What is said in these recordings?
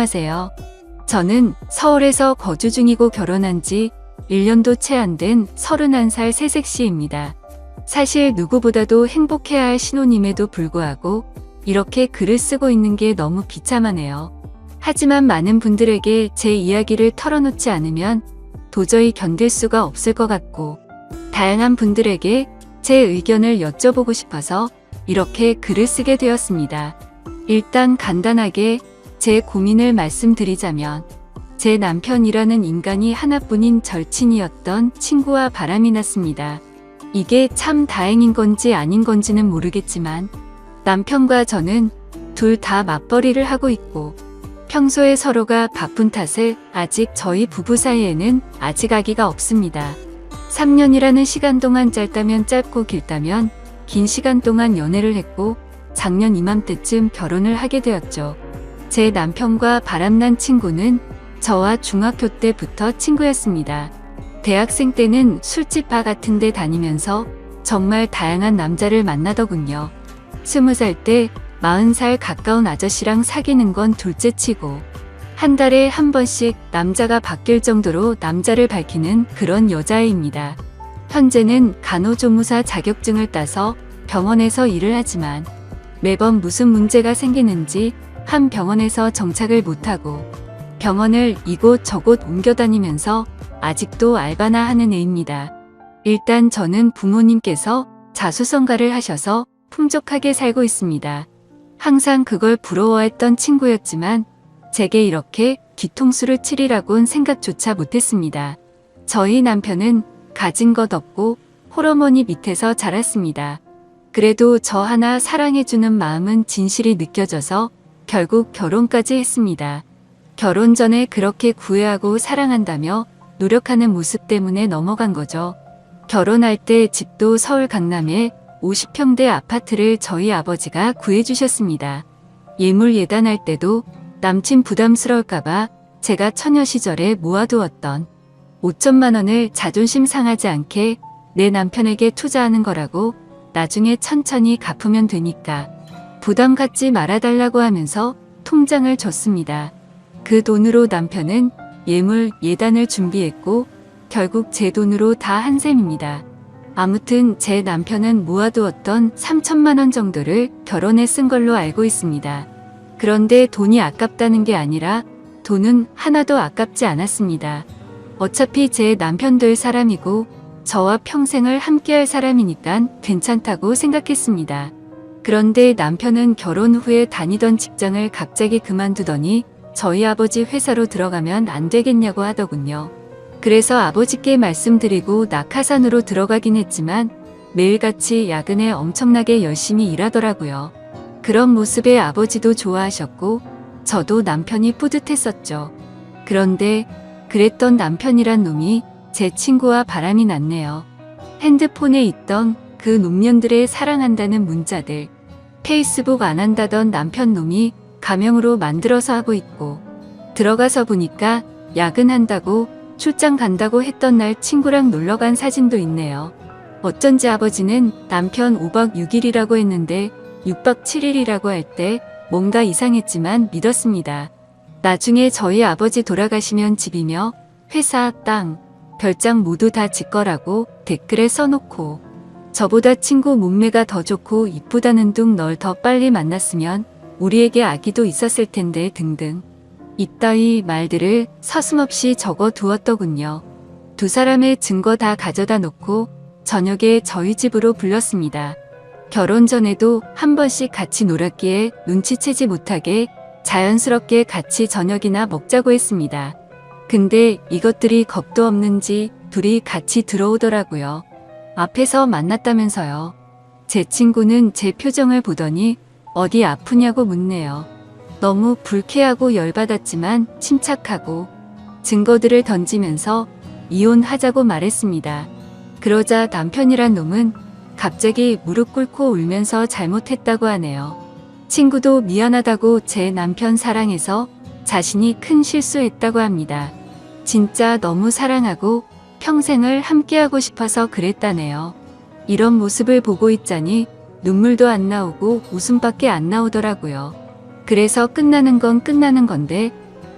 안녕하세요. 저는 서울에서 거주 중이고 결혼한 지 1년도 채 안 된 31살 새색시입니다. 사실 누구보다도 행복해야 할 신혼임에도 불구하고 이렇게 글을 쓰고 있는 게 너무 비참하네요. 하지만 많은 분들에게 제 이야기를 털어놓지 않으면 도저히 견딜 수가 없을 것 같고 다양한 분들에게 제 의견을 여쭤보고 싶어서 이렇게 글을 쓰게 되었습니다. 일단 간단하게 제 고민을 말씀드리자면 제 남편이라는 인간이 하나뿐인 절친이었던 친구와 바람이 났습니다. 이게 참 다행인 건지 아닌 건지는 모르겠지만 남편과 저는 둘 다 맞벌이를 하고 있고 평소에 서로가 바쁜 탓에 아직 저희 부부 사이에는 아직 아기가 없습니다. 3년이라는 시간 동안 짧다면 짧고 길다면 긴 시간 동안 연애를 했고 작년 이맘때쯤 결혼을 하게 되었죠. 제 남편과 바람난 친구는 저와 중학교 때부터 친구였습니다. 대학생 때는 술집 바 같은 데 다니면서 정말 다양한 남자를 만나더군요. 20살 때 40살 가까운 아저씨랑 사귀는 건 둘째치고 한 달에 한 번씩 남자가 바뀔 정도로 남자를 밝히는 그런 여자애입니다. 현재는 간호조무사 자격증을 따서 병원에서 일을 하지만 매번 무슨 문제가 생기는지 한 병원에서 정착을 못하고 병원을 이곳 저곳 옮겨 다니면서 아직도 알바나 하는 애입니다. 일단 저는 부모님께서 자수성가를 하셔서 풍족하게 살고 있습니다. 항상 그걸 부러워했던 친구였지만 제게 이렇게 뒤통수를 치리라곤 생각조차 못했습니다. 저희 남편은 가진 것 없고 홀어머니 밑에서 자랐습니다. 그래도 저 하나 사랑해주는 마음은 진실이 느껴져서 결국 결혼까지 했습니다. 결혼 전에 그렇게 구애하고 사랑한다며 노력하는 모습 때문에 넘어간 거죠. 결혼할 때 집도 서울 강남에 50평대 아파트를 저희 아버지가 구해주셨습니다. 예물 예단할 때도 남친 부담스러울까봐 제가 처녀 시절에 모아두었던 5천만 원을 자존심 상하지 않게 내 남편에게 투자하는 거라고 나중에 천천히 갚으면 되니까 부담 갖지 말아달라고 하면서 통장을 줬습니다. 그 돈으로 남편은 예물 예단을 준비했고 결국 제 돈으로 다 한 셈입니다. 아무튼 제 남편은 모아두었던 3천만 원 정도를 결혼에 쓴 걸로 알고 있습니다. 그런데 돈이 아깝다는 게 아니라 돈은 하나도 아깝지 않았습니다. 어차피 제 남편 될 사람이고 저와 평생을 함께할 사람이니까 괜찮다고 생각했습니다. 그런데 남편은 결혼 후에 다니던 직장을 갑자기 그만두더니 저희 아버지 회사로 들어가면 안 되겠냐고 하더군요. 그래서 아버지께 말씀드리고 낙하산으로 들어가긴 했지만 매일같이 야근에 엄청나게 열심히 일하더라고요. 그런 모습에 아버지도 좋아하셨고 저도 남편이 뿌듯했었죠. 그런데 그랬던 남편이란 놈이 제 친구와 바람이 났네요. 핸드폰에 있던 그 노년들의 사랑한다는 문자들, 페이스북 안 한다던 남편 놈이 가명으로 만들어서 하고 있고 들어가서 보니까 야근한다고 출장 간다고 했던 날 친구랑 놀러간 사진도 있네요. 어쩐지 아버지는 남편 5박 6일이라고 했는데 6박 7일이라고 할 때 뭔가 이상했지만 믿었습니다. 나중에 저희 아버지 돌아가시면 집이며 회사, 땅, 별장 모두 다 지 거라고 댓글에 써놓고 저보다 친구 몸매가 더 좋고 이쁘다는 둥 널 더 빨리 만났으면 우리에게 아기도 있었을 텐데 등등 이따위 말들을 서슴없이 적어 두었더군요. 두 사람의 증거 다 가져다 놓고 저녁에 저희 집으로 불렀습니다. 결혼 전에도 한 번씩 같이 놀았기에 눈치채지 못하게 자연스럽게 같이 저녁이나 먹자고 했습니다. 근데 이것들이 겁도 없는지 둘이 같이 들어오더라고요. 앞에서 만났다면서요. 제 친구는 제 표정을 보더니 어디 아프냐고 묻네요. 너무 불쾌하고 열받았지만 침착하고 증거들을 던지면서 이혼하자고 말했습니다. 그러자 남편이란 놈은 갑자기 무릎 꿇고 울면서 잘못했다고 하네요. 친구도 미안하다고 제 남편 사랑해서 자신이 큰 실수했다고 합니다. 진짜 너무 사랑하고 평생을 함께하고 싶어서 그랬다네요. 이런 모습을 보고 있자니 눈물도 안 나오고 웃음밖에 안 나오더라고요. 그래서 끝나는 건 끝나는 건데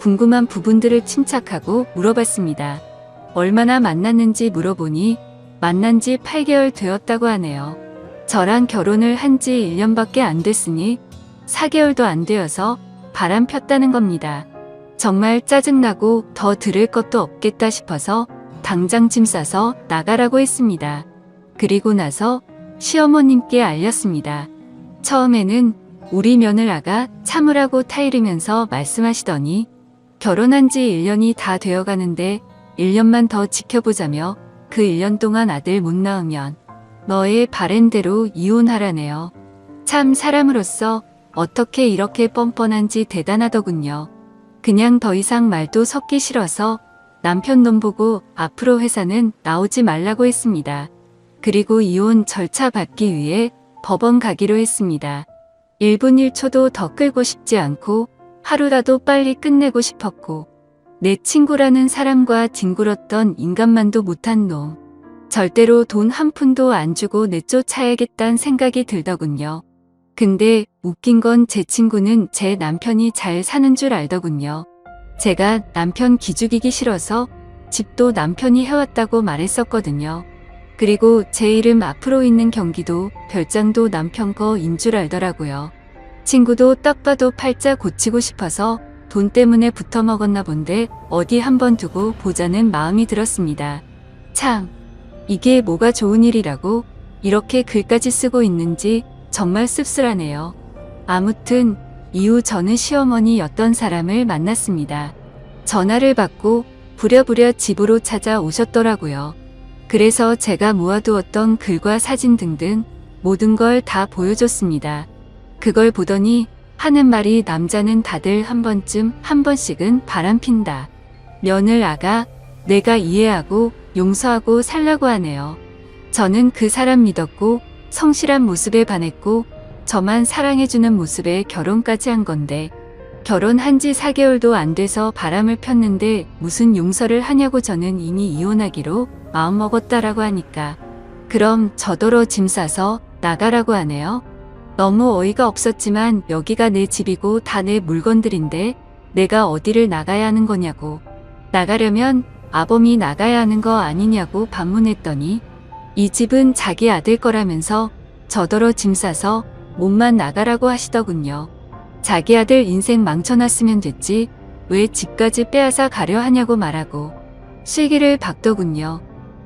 궁금한 부분들을 침착하고 물어봤습니다. 얼마나 만났는지 물어보니 만난 지 8개월 되었다고 하네요. 저랑 결혼을 한 지 1년밖에 안 됐으니 4개월도 안 되어서 바람 폈다는 겁니다. 정말 짜증나고 더 들을 것도 없겠다 싶어서 당장 짐 싸서 나가라고 했습니다. 그리고 나서 시어머님께 알렸습니다. 처음에는 우리 며느라가 참으라고 타이르면서 말씀하시더니 결혼한 지 1년이 다 되어가는데 1년만 더 지켜보자며 그 1년 동안 아들 못 낳으면 너의 바램대로 이혼하라네요. 참 사람으로서 어떻게 이렇게 뻔뻔한지 대단하더군요. 그냥 더 이상 말도 섞기 싫어서 남편 놈 보고 앞으로 회사는 나오지 말라고 했습니다. 그리고 이혼 절차 받기 위해 법원 가기로 했습니다. 1분 1초도 더 끌고 싶지 않고 하루라도 빨리 끝내고 싶었고 내 친구라는 사람과 뒹굴었던 인간만도 못한 놈. 절대로 돈 한 푼도 안 주고 내쫓아야겠다는 생각이 들더군요. 근데 웃긴 건 제 친구는 제 남편이 잘 사는 줄 알더군요. 제가 남편 기죽이기 싫어서 집도 남편이 해왔다고 말했었거든요. 그리고 제 이름 앞으로 있는 경기도 별장도 남편 거인 줄 알더라고요. 친구도 딱 봐도 팔자 고치고 싶어서 돈 때문에 붙어먹었나 본데 어디 한번 두고 보자는 마음이 들었습니다. 참, 이게 뭐가 좋은 일이라고 이렇게 글까지 쓰고 있는지 정말 씁쓸하네요. 아무튼 이후 저는 시어머니였던 사람을 만났습니다. 전화를 받고 부랴부랴 집으로 찾아오셨더라고요. 그래서 제가 모아두었던 글과 사진 등등 모든 걸 다 보여줬습니다. 그걸 보더니 하는 말이 남자는 다들 한 번씩은 바람핀다. 며느라가 내가 이해하고 용서하고 살라고 하네요. 저는 그 사람 믿었고 성실한 모습에 반했고 저만 사랑해주는 모습에 결혼까지 한 건데 결혼한 지 4개월도 안 돼서 바람을 폈는데 무슨 용서를 하냐고 저는 이미 이혼하기로 마음먹었다라고 하니까 그럼 저더러 짐 싸서 나가라고 하네요. 너무 어이가 없었지만 여기가 내 집이고 다 내 물건들인데 내가 어디를 나가야 하는 거냐고 나가려면 아범이 나가야 하는 거 아니냐고 반문했더니 이 집은 자기 아들 거라면서 저더러 짐 싸서 몸만 나가라고 하시더군요. 자기 아들 인생 망쳐놨으면 됐지 왜 집까지 빼앗아 가려 하냐고 말하고 실기를 박더군요.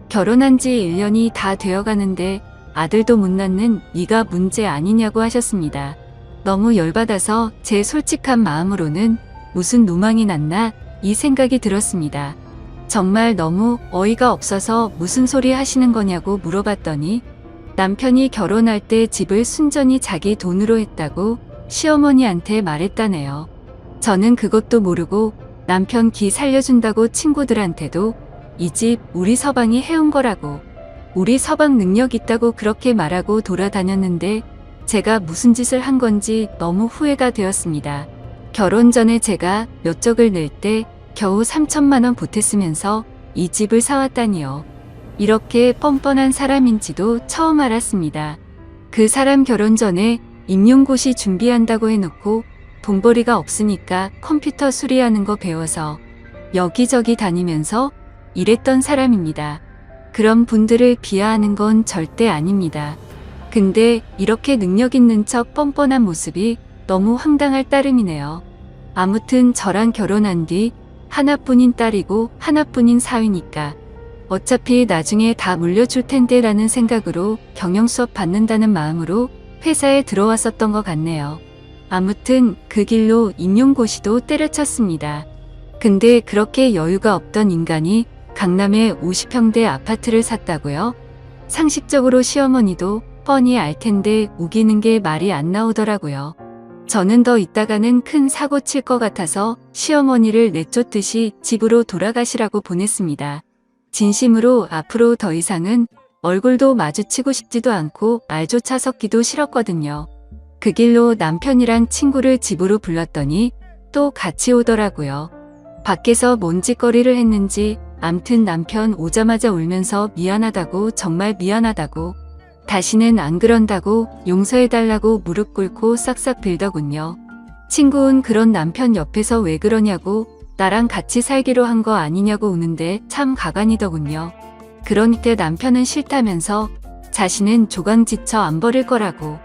결혼한 지 1년이 다 되어가는데 아들도 못 낳는 네가 문제 아니냐고 하셨습니다. 너무 열받아서 제 솔직한 마음으로는 무슨 노망이 났나 이 생각이 들었습니다. 정말 너무 어이가 없어서 무슨 소리 하시는 거냐고 물어봤더니 남편이 결혼할 때 집을 순전히 자기 돈으로 했다고 시어머니한테 말했다네요. 저는 그것도 모르고 남편 기 살려준다고 친구들한테도 이 집 우리 서방이 해온 거라고 우리 서방 능력 있다고 그렇게 말하고 돌아다녔는데 제가 무슨 짓을 한 건지 너무 후회가 되었습니다. 결혼 전에 제가 몇 적을 낼 때 겨우 3천만 원 보탰으면서 이 집을 사왔다니요. 이렇게 뻔뻔한 사람인지도 처음 알았습니다. 그 사람 결혼 전에 임용고시 준비한다고 해놓고 돈벌이가 없으니까 컴퓨터 수리하는 거 배워서 여기저기 다니면서 일했던 사람입니다. 그런 분들을 비하하는 건 절대 아닙니다. 근데 이렇게 능력 있는 척 뻔뻔한 모습이 너무 황당할 따름이네요. 아무튼 저랑 결혼한 뒤 하나뿐인 딸이고 하나뿐인 사위니까 어차피 나중에 다 물려줄 텐데 라는 생각으로 경영수업 받는다는 마음으로 회사에 들어왔었던 것 같네요. 아무튼 그 길로 임용고시도 때려쳤습니다. 근데 그렇게 여유가 없던 인간이 강남에 50평대 아파트를 샀다고요? 상식적으로 시어머니도 뻔히 알 텐데 우기는 게 말이 안 나오더라고요. 저는 더 있다가는 큰 사고 칠 것 같아서 시어머니를 내쫓듯이 집으로 돌아가시라고 보냈습니다. 진심으로 앞으로 더 이상은 얼굴도 마주치고 싶지도 않고 말조차 섞기도 싫었거든요. 그 길로 남편이랑 친구를 집으로 불렀더니 또 같이 오더라고요. 밖에서 뭔 짓거리를 했는지 암튼 남편 오자마자 울면서 미안하다고 정말 미안하다고 다시는 안 그런다고 용서해달라고 무릎 꿇고 싹싹 빌더군요. 친구는 그런 남편 옆에서 왜 그러냐고 나랑 같이 살기로 한 거 아니냐고 우는데 참 가관이더군요. 그러니까 남편은 싫다면서 자신은 조강 지쳐 안 버릴 거라고,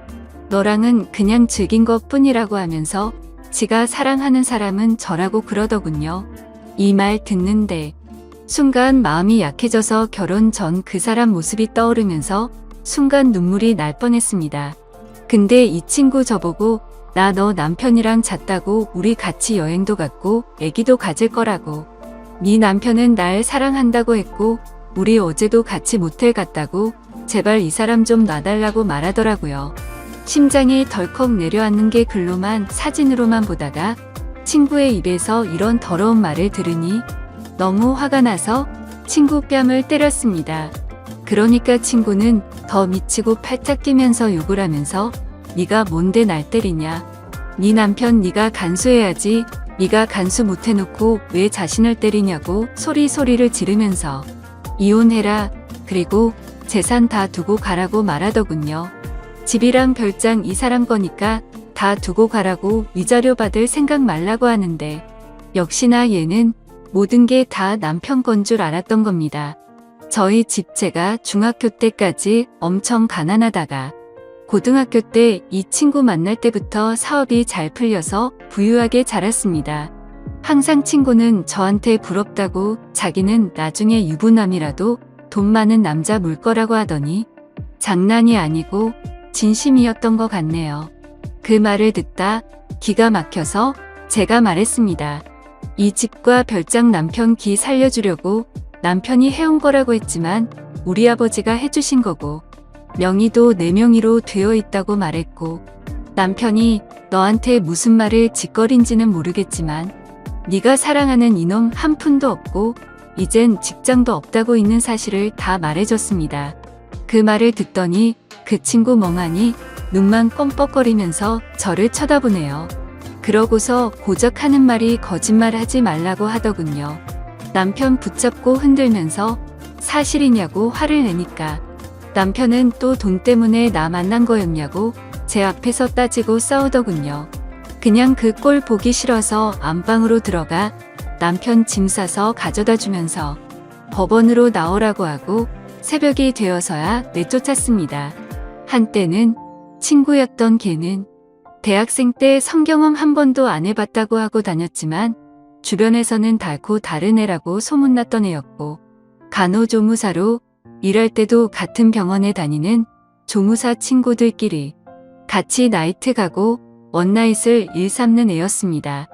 너랑은 그냥 즐긴 것 뿐이라고 하면서 지가 사랑하는 사람은 저라고 그러더군요. 이 말 듣는데 순간 마음이 약해져서 결혼 전 그 사람 모습이 떠오르면서 순간 눈물이 날 뻔했습니다. 근데 이 친구 저보고 나 너 남편이랑 잤다고 우리 같이 여행도 갔고 애기도 가질 거라고, 네 남편은 날 사랑한다고 했고 우리 어제도 같이 모텔 갔다고 제발 이 사람 좀 놔달라고 말하더라고요. 심장이 덜컥 내려앉는 게 글로만 사진으로만 보다가 친구의 입에서 이런 더러운 말을 들으니 너무 화가 나서 친구 뺨을 때렸습니다. 그러니까 친구는 더 미치고 팔짝 뛰면서 욕을 하면서 네가 뭔데 날 때리냐, 네 남편 네가 간수해야지, 네가 간수 못해놓고 왜 자신을 때리냐고 소리를 지르면서 이혼해라, 그리고 재산 다 두고 가라고 말하더군요. 집이랑 별장 이 사람 거니까 다 두고 가라고 위자료 받을 생각 말라고 하는데 역시나 얘는 모든 게 다 남편 건 줄 알았던 겁니다. 저희 집제가 중학교 때까지 엄청 가난하다가 고등학교 때 이 친구 만날 때부터 사업이 잘 풀려서 부유하게 자랐습니다. 항상 친구는 저한테 부럽다고 자기는 나중에 유부남이라도 돈 많은 남자 물 거라고 하더니 장난이 아니고 진심이었던 것 같네요. 그 말을 듣다 기가 막혀서 제가 말했습니다. 이 집과 별장 남편 기 살려주려고 남편이 해온 거라고 했지만 우리 아버지가 해주신 거고 명의도 내 명의로 되어 있다고 말했고, 남편이 너한테 무슨 말을 짓거린지는 모르겠지만 네가 사랑하는 이놈 한 푼도 없고 이젠 직장도 없다고 있는 사실을 다 말해줬습니다. 그 말을 듣더니 그 친구 멍하니 눈만 껌뻑거리면서 저를 쳐다보네요. 그러고서 고작 하는 말이 거짓말하지 말라고 하더군요. 남편 붙잡고 흔들면서 사실이냐고 화를 내니까 남편은 또 돈 때문에 나 만난 거였냐고 제 앞에서 따지고 싸우더군요. 그냥 그 꼴 보기 싫어서 안방으로 들어가 남편 짐 싸서 가져다 주면서 법원으로 나오라고 하고 새벽이 되어서야 내쫓았습니다. 한때는 친구였던 걔는 대학생 때 성경험 한 번도 안 해봤다고 하고 다녔지만 주변에서는 달고 다른 애라고 소문났던 애였고, 간호조무사로 일할 때도 같은 병원에 다니는 조무사 친구들끼리 같이 나이트 가고 원나잇을 일삼는 애였습니다.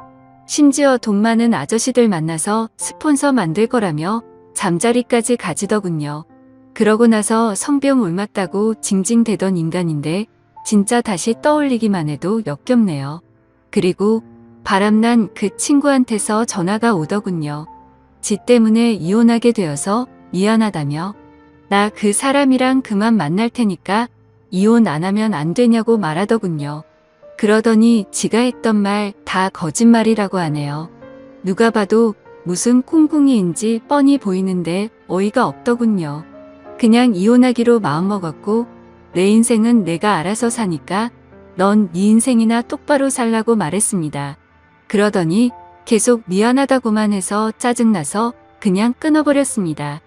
심지어 돈 많은 아저씨들 만나서 스폰서 만들 거라며 잠자리까지 가지더군요. 그러고 나서 성병 옮았다고 징징대던 인간인데 진짜 다시 떠올리기만 해도 역겹네요. 그리고 바람난 그 친구한테서 전화가 오더군요. 지 때문에 이혼하게 되어서 미안하다며 나 그 사람이랑 그만 만날 테니까 이혼 안 하면 안 되냐고 말하더군요. 그러더니 지가 했던 말 다 거짓말이라고 하네요. 누가 봐도 무슨 콩콩이인지 뻔히 보이는데 어이가 없더군요. 그냥 이혼하기로 마음먹었고 내 인생은 내가 알아서 사니까 넌 네 인생이나 똑바로 살라고 말했습니다. 그러더니 계속 미안하다고만 해서 짜증나서 그냥 끊어버렸습니다.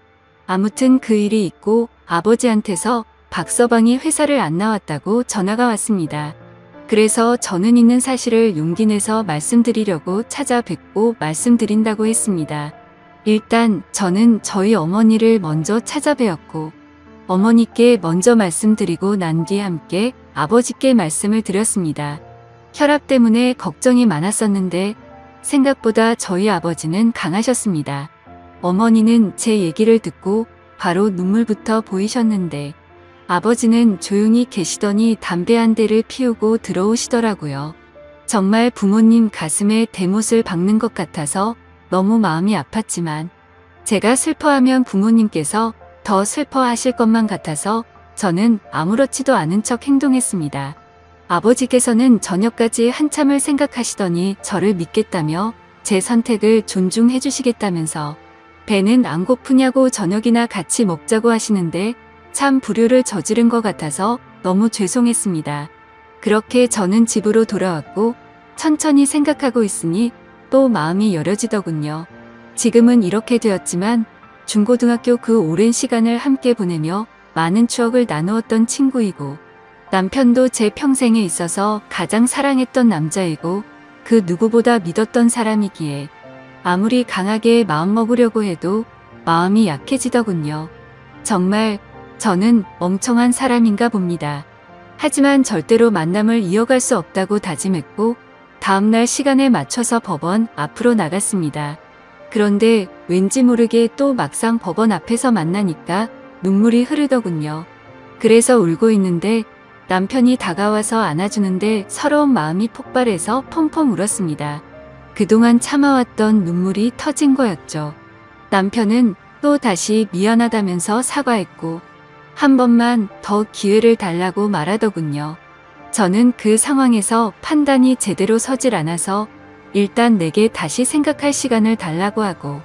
아무튼 그 일이 있고 아버지한테서 박서방이 회사를 안 나왔다고 전화가 왔습니다. 그래서 저는 있는 사실을 용기 내서 말씀드리려고 찾아뵙고 말씀드린다고 했습니다. 일단 저는 저희 어머니를 먼저 찾아뵈었고 어머니께 먼저 말씀드리고 난 뒤 함께 아버지께 말씀을 드렸습니다. 혈압 때문에 걱정이 많았었는데 생각보다 저희 아버지는 강하셨습니다. 어머니는 제 얘기를 듣고 바로 눈물부터 보이셨는데 아버지는 조용히 계시더니 담배 한 대를 피우고 들어오시더라고요. 정말 부모님 가슴에 대못을 박는 것 같아서 너무 마음이 아팠지만 제가 슬퍼하면 부모님께서 더 슬퍼하실 것만 같아서 저는 아무렇지도 않은 척 행동했습니다. 아버지께서는 저녁까지 한참을 생각하시더니 저를 믿겠다며 제 선택을 존중해 주시겠다면서 배는 안 고프냐고 저녁이나 같이 먹자고 하시는데 참 불효를 저지른 것 같아서 너무 죄송했습니다. 그렇게 저는 집으로 돌아왔고 천천히 생각하고 있으니 또 마음이 여려지더군요. 지금은 이렇게 되었지만 중고등학교 그 오랜 시간을 함께 보내며 많은 추억을 나누었던 친구이고 남편도 제 평생에 있어서 가장 사랑했던 남자이고 그 누구보다 믿었던 사람이기에 아무리 강하게 마음먹으려고 해도 마음이 약해지더군요. 정말 저는 멍청한 사람인가 봅니다. 하지만 절대로 만남을 이어갈 수 없다고 다짐했고 다음날 시간에 맞춰서 법원 앞으로 나갔습니다. 그런데 왠지 모르게 또 막상 법원 앞에서 만나니까 눈물이 흐르더군요. 그래서 울고 있는데 남편이 다가와서 안아주는데 서러운 마음이 폭발해서 펑펑 울었습니다. 그동안 참아왔던 눈물이 터진 거였죠. 남편은 또 다시 미안하다면서 사과했고 한 번만 더 기회를 달라고 말하더군요. 저는 그 상황에서 판단이 제대로 서질 않아서 일단 내게 다시 생각할 시간을 달라고 하고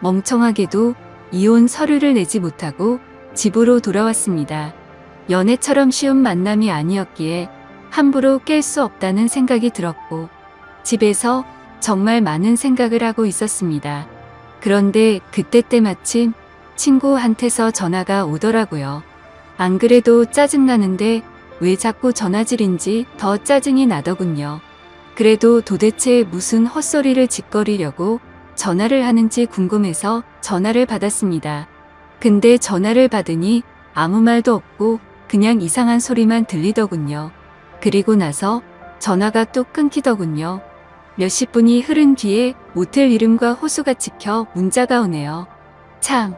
멍청하게도 이혼 서류를 내지 못하고 집으로 돌아왔습니다. 연애처럼 쉬운 만남이 아니었기에 함부로 깰 수 없다는 생각이 들었고 집에서 정말 많은 생각을 하고 있었습니다. 그런데 그때 때마침 친구한테서 전화가 오더라고요. 안 그래도 짜증나는데 왜 자꾸 전화질인지 더 짜증이 나더군요. 그래도 도대체 무슨 헛소리를 짓거리려고 전화를 하는지 궁금해서 전화를 받았습니다. 근데 전화를 받으니 아무 말도 없고 그냥 이상한 소리만 들리더군요. 그리고 나서 전화가 또 끊기더군요. 몇십 분이 흐른 뒤에 모텔 이름과 호수가 찍혀 문자가 오네요. 참,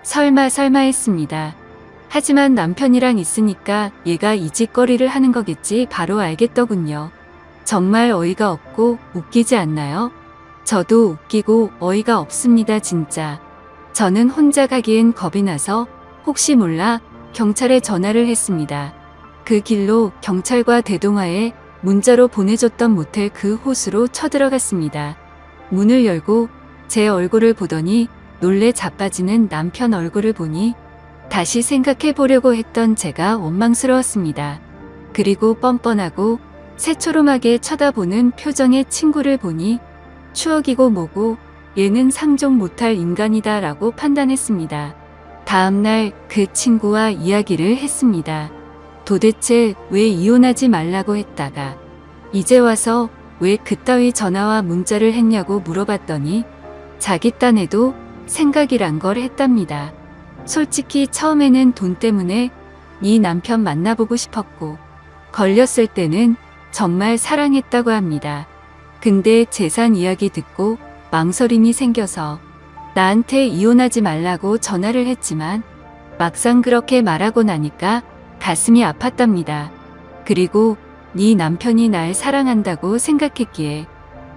설마 했습니다. 하지만 남편이랑 있으니까 얘가 이 짓거리를 하는 거겠지 바로 알겠더군요. 정말 어이가 없고 웃기지 않나요? 저도 웃기고 어이가 없습니다, 진짜. 저는 혼자 가기엔 겁이 나서 혹시 몰라 경찰에 전화를 했습니다. 그 길로 경찰과 대동하에 문자로 보내줬던 모텔 그 호수로 쳐들어갔습니다. 문을 열고 제 얼굴을 보더니 놀래 자빠지는 남편 얼굴을 보니 다시 생각해 보려고 했던 제가 원망스러웠습니다. 그리고 뻔뻔하고 새초롬하게 쳐다보는 표정의 친구를 보니 추억이고 뭐고 얘는 상종 못할 인간이다 라고 판단했습니다. 다음날 그 친구와 이야기를 했습니다. 도대체 왜 이혼하지 말라고 했다가 이제 와서 왜 그따위 전화와 문자를 했냐고 물어봤더니 자기 딴에도 생각이란 걸 했답니다. 솔직히 처음에는 돈 때문에 네 남편 만나보고 싶었고 걸렸을 때는 정말 사랑했다고 합니다. 근데 재산 이야기 듣고 망설임이 생겨서 나한테 이혼하지 말라고 전화를 했지만 막상 그렇게 말하고 나니까 가슴이 아팠답니다. 그리고 네 남편이 날 사랑한다고 생각했기에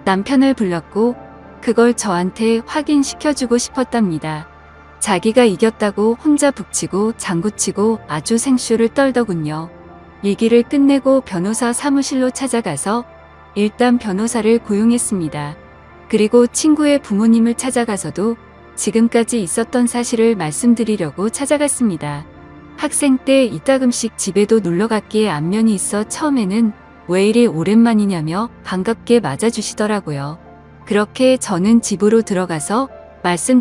남편을 불렀고 그걸 저한테 확인시켜주고 싶었답니다. 자기가 이겼다고 혼자 북치고 장구치고 아주 생쇼를 떨더군요. 얘기를 끝내고 변호사 사무실로 찾아가서 일단 변호사를 고용했습니다. 그리고 친구의 부모님을 찾아가서도 지금까지 있었던 사실을 말씀드리려고 찾아갔습니다. 학생 때 이따금씩 집에도 놀러갔기에 안면이 있어 처음에는 왜 이리 오랜만이냐며 반갑게 맞아주시더라고요. 그렇게 저는 집으로 들어가서 말씀